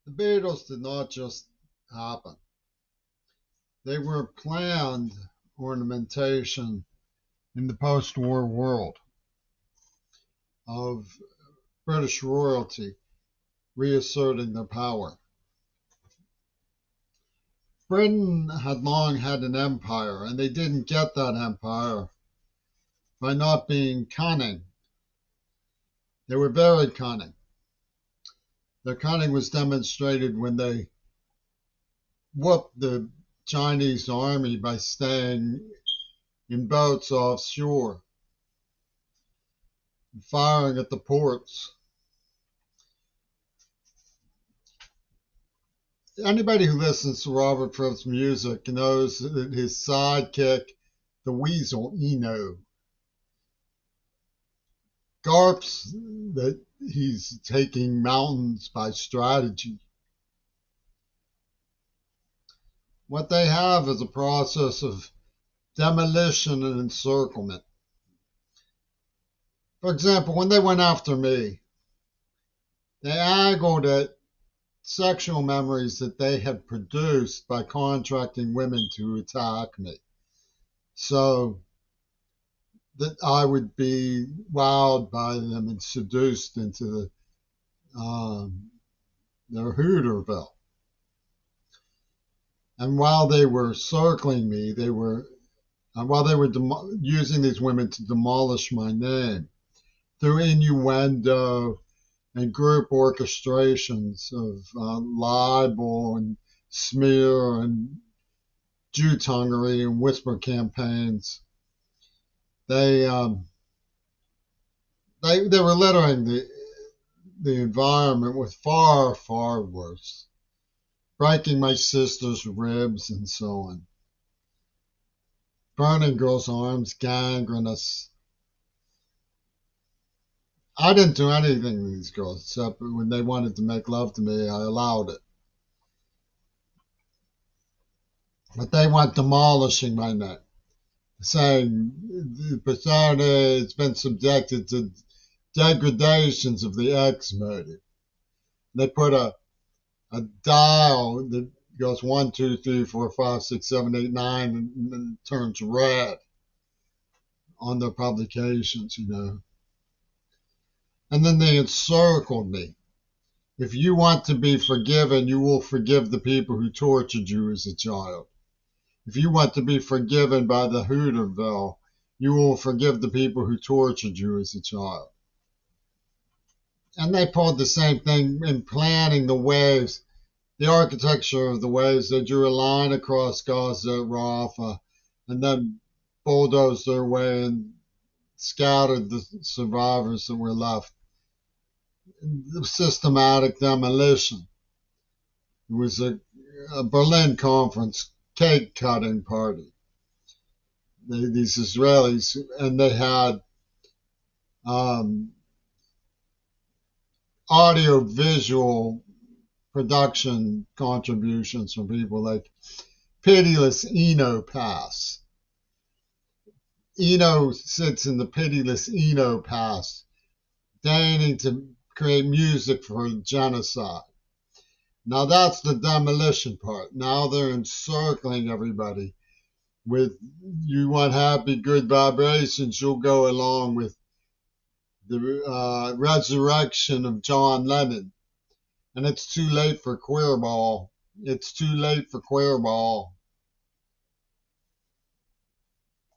The Beatles did not just happen. They were planned ornamentation in the post-war world of British royalty reasserting their power. Britain had long had an empire, and they didn't get that empire by not being cunning. They were very cunning. Their cunning was demonstrated when they whooped the Chinese army by staying in boats offshore, firing at the ports. Anybody who listens to Robert Fripp's music knows that his sidekick, the weasel Eno, garps that he's taking mountains by strategy. What they have is a process of demolition and encirclement. For example, when they went after me, they angled at sexual memories that they had produced by contracting women to attack me. So that I would be wowed by them and seduced into their Hooterville. And while they were circling me, while they were using these women to demolish my name through innuendo and group orchestrations of libel and smear and Jew-tonguery and whisper campaigns. They were littering the environment with far, far worse, breaking my sister's ribs and so on, burning girls' arms, gangrenous. I didn't do anything to these girls except when they wanted to make love to me, I allowed it. But they went demolishing my neck, saying the persona has been subjected to degradations of the X motive. They put a dial that goes 1, 2, 3, 4, 5, 6, 7, 8, 9, and then turns red on their publications, And then they encircled me. If you want to be forgiven, you will forgive the people who tortured you as a child. If you want to be forgiven by the Hooterville, you will forgive the people who tortured you as a child. And they pulled the same thing in planning the waves, the architecture of the waves. They drew a line across Gaza, Rafah, and then bulldozed their way and scattered the survivors that were left. Systematic demolition. It was a Berlin conference cake cutting party. These Israelis, and they had audio visual production contributions from people like Pitiless Eno Pass. Eno sits in the Pitiless Eno Pass, deigning to create music for genocide. Now that's the demolition part. Now they're encircling everybody with, you want happy, good vibrations, you'll go along with the resurrection of John Lennon. And it's too late for Queerball. It's too late for Queerball.